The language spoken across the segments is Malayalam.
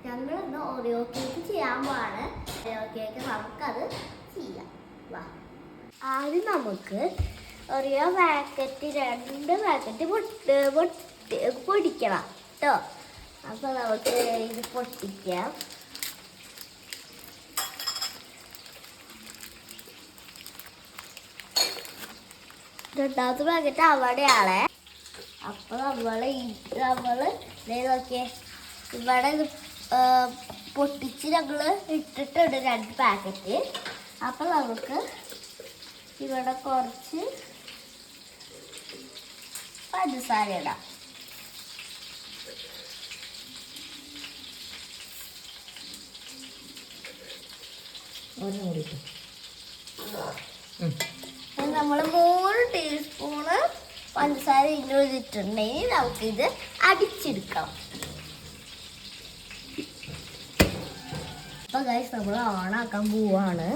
ഞങ്ങളിന്ന് ഓറിയോ കേക്ക് ചെയ്യാൻ പോവാണ്. ഓറിയോ കേക്ക് നമുക്കത് ചെയ്യാം. വാ, ആദ്യം നമുക്ക് ഓറിയോ പാക്കറ്റ് 2 പാക്കറ്റ് പൊടിക്കണം കേട്ടോ. അപ്പോൾ നമുക്ക് ഇത് പൊട്ടിക്കാം. രണ്ടാമത്തെ പാക്കറ്റ് അവിടെയാണ്. അപ്പോൾ നമ്മള് നോക്കിയേ, ഇവിടെ ഇത് പൊട്ടിച്ച് ഞങ്ങള് ഇട്ടിട്ടുണ്ട് 2 പാക്കറ്റ്. അപ്പോൾ നമുക്ക് ഇവിടെ കുറച്ച് പഞ്ചസാര ഇടാം. നമ്മൾ 3 ടീസ്പൂണ് പഞ്ചസാര ഇട്ടിട്ടുണ്ടെങ്കിൽ നമുക്കിത് അടിച്ചെടുക്കാം. അപ്പോൾ ഗൈസ് നമ്മൾ ഓണാക്കാൻ പോവാണ്.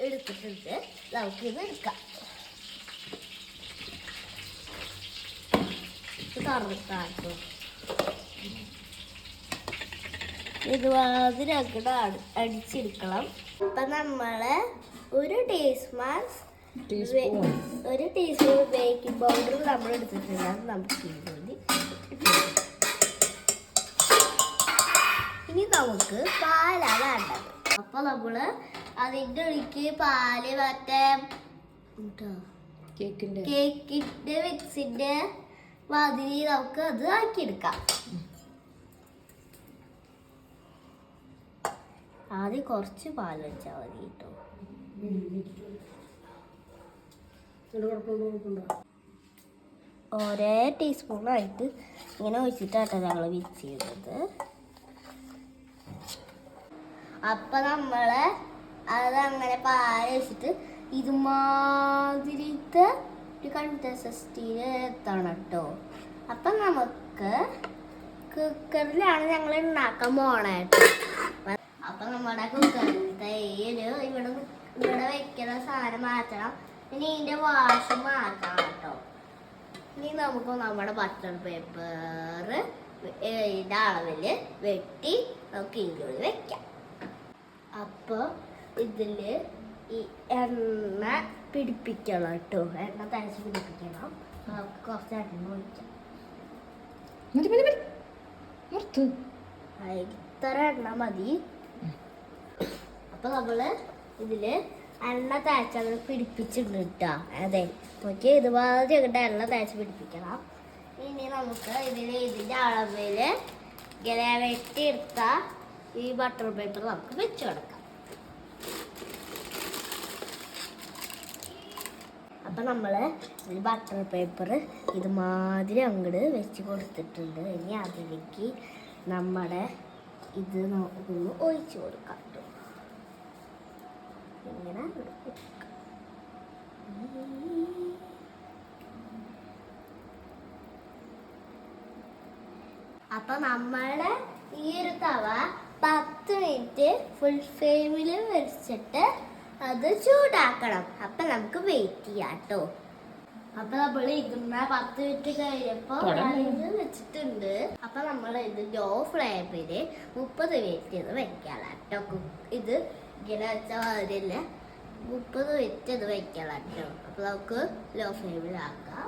എടുത്തിട്ടുണ്ട്, നമുക്കിത് എടുക്കാം. തുറന്നിട്ടാട്ടോ ഇതുമാതിരി അടിച്ചെടുക്കണം. അപ്പം നമ്മള് 1 ടീസ്പൂൺ ബേക്കിംഗ് പൗഡർ നമ്മൾ എടുത്തിട്ടുണ്ട്. അത് നമുക്ക് ഇനി നമുക്ക് പാലാണ് വേണ്ടത്. അപ്പൊ നമ്മള് അതിൻ്റെ ഉള്ളിക്ക് പാല് മറ്റേ കേക്കിന്റെ മിക്സിന്റെ മാതിരി നമുക്ക് അത് ആക്കിയെടുക്കാം. ആദ്യം കുറച്ച് പാൽ വെച്ചാൽ മതി കേട്ടോ. ഒരേ ടീസ്പൂണായിട്ട് ഇങ്ങനെ ഒഴിച്ചിട്ടാട്ടോ ഞങ്ങൾ മിക്സ് ചെയ്യുന്നത്. അപ്പം നമ്മള് അതങ്ങനെ പാൽ വെച്ചിട്ട് ഇതുമാതിരിത്തെ ഒരു കൺസിസ്റ്റൻസിയിൽ എത്തണം കേട്ടോ. അപ്പം നമുക്ക് കുക്കറിലാണ് ഞങ്ങൾ ഉണ്ടാക്കാൻ പോണേട്ടോ. അപ്പം നമ്മുടെ കുക്കറിലത്തെ ഇവിടെ വെക്കുന്ന സാധനം മാറ്റണം. ഇനി ഇതിൻ്റെ വാഷ് മാറ്റണം കേട്ടോ. ഇനി നമുക്ക് നമ്മുടെ ബട്ടർ പേപ്പർ ഇതിൻ്റെ അളവിൽ വെട്ടി നമുക്ക് ഇതിൻ്റെ ഉള്ളിൽ വെക്കാം. അപ്പോൾ ഇതിൽ ഈ എണ്ണ പിടിപ്പിക്കണം കേട്ടോ. എണ്ണ തഴച്ച് പിടിപ്പിക്കണം. നമുക്ക് കുറച്ച് എണ്ണ ഒഴിക്കാം. ഇത്ര എണ്ണ മതി. അപ്പൊ നമ്മള് ഇതില് എണ്ണ തേച്ചത് പിടിപ്പിച്ചിട്ടുണ്ട് കേട്ടോ. അതെ, നോക്കി ഇതുമാതിരി എണ്ണ തേച്ച് പിടിപ്പിക്കണം. ഇനി നമുക്ക് ഇതിന്റെ അളവില് ഇങ്ങനെ വെട്ടിയെടുത്ത ഈ ബട്ടർ പേപ്പർ നമുക്ക് വെച്ച് കൊടുക്കാം. അപ്പം നമ്മൾ ബട്ടർ പേപ്പർ ഇതുമാതിരി അങ്ങോട്ട് വെച്ച് കൊടുത്തിട്ടുണ്ട്. ഇനി അതിലേക്ക് നമ്മുടെ ഇത് നമുക്കൊന്ന് ഒഴിച്ച് കൊടുക്കാം കേട്ടോ. ഇങ്ങനെ അപ്പം നമ്മളുടെ ഈ ഒരു തവ 10 മിനിറ്റ് ഫുൾ ഫ്ലെയിമിൽ വെച്ചിട്ട് അത് ചൂടാക്കണം. അപ്പം നമുക്ക് വെയിറ്റ് ചെയ്യാം കേട്ടോ. അപ്പം നമ്മൾ ഇതിന് 10 മിനിറ്റ് കഴിഞ്ഞപ്പോൾ ഇത് വെച്ചിട്ടുണ്ട്. അപ്പം നമ്മൾ ഇത് ലോ ഫ്ലെയിമിൽ 30 മിനിറ്റ് ഇത് വെക്കാം കേട്ടോ. ഇത് ഇങ്ങനെ വെച്ചാൽ മാതിരിയല്ല, 30 മിനിറ്റ് ഇത് വെക്കാം കേട്ടോ. അപ്പം നമുക്ക് ലോ ഫ്ലെയിമിലാക്കാം.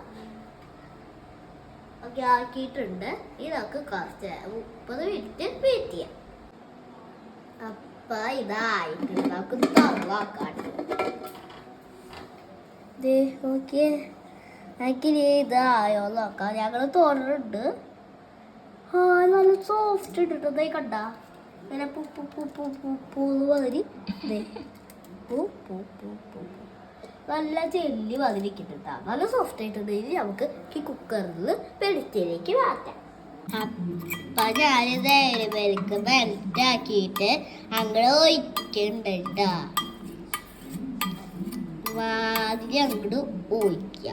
ഓക്കെ, ആക്കിയിട്ടുണ്ട്. ഇനി നമുക്ക് കുറച്ച് 30 മിനിറ്റ് വെയിറ്റ് ചെയ്യാം. അപ്പം ഇതായിട്ടുണ്ട്. നമുക്ക് തുറവാക്കാം. നോക്കിയേ, എനിക്കിനി ഇതായോ നോക്കാം. ഞങ്ങൾ തുറന്നുണ്ട്. നല്ല സോഫ്റ്റ് ഇട്ടിട്ട് കണ്ട ഇങ്ങനെ പൂന്ന് മാതിരി നല്ല ചെല്ലി മാതിരിക്കിട്ടാ. നല്ല സോഫ്റ്റ് ആയിട്ടുണ്ട്. ഇനി നമുക്ക് ഈ കുക്കറിൽ വെളിച്ചയിലേക്ക് മാറ്റാം. അപ്പം ഞാനിത് വെളുക്ക് മെൽറ്റാക്കിയിട്ട് അങ്ങോട്ട് ഒഴിക്കുന്നുണ്ട് കേട്ടോ. മാതിരി അങ്ങോട്ട് ഒഴിക്കുക.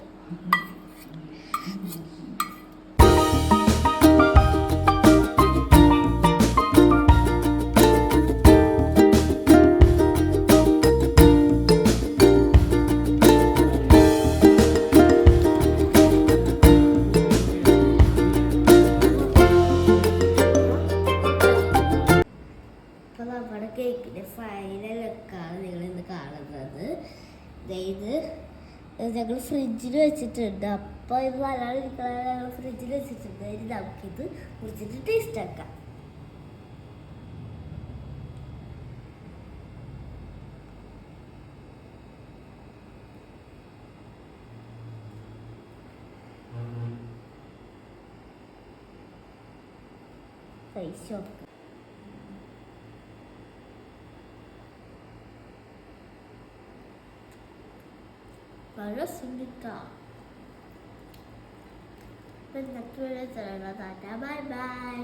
അപ്പോൾ നമ്മുടെ കേക്കിൻ്റെ ഫൈനൽ ലുക്കാണ് നിങ്ങൾ ഇന്ന് കാണുന്നത്. ഇത് ഞങ്ങൾ ഫ്രിഡ്ജിൽ വെച്ചിട്ടുണ്ട്. അപ്പോൾ ഇത് വരാതിരിക്കാൻ ഞങ്ങൾ ഫ്രിഡ്ജിൽ വെച്ചിട്ടുണ്ട്. ഇനി നമുക്കിത് മുറിച്ചിട്ട് ടേസ്റ്റ് ആക്കാം. കഴിച്ചു നോക്കാം. വളരെ സുന്ദരിക്കാ. ഇന്നത്തെ വീഡിയോ തരാം. Bye bye.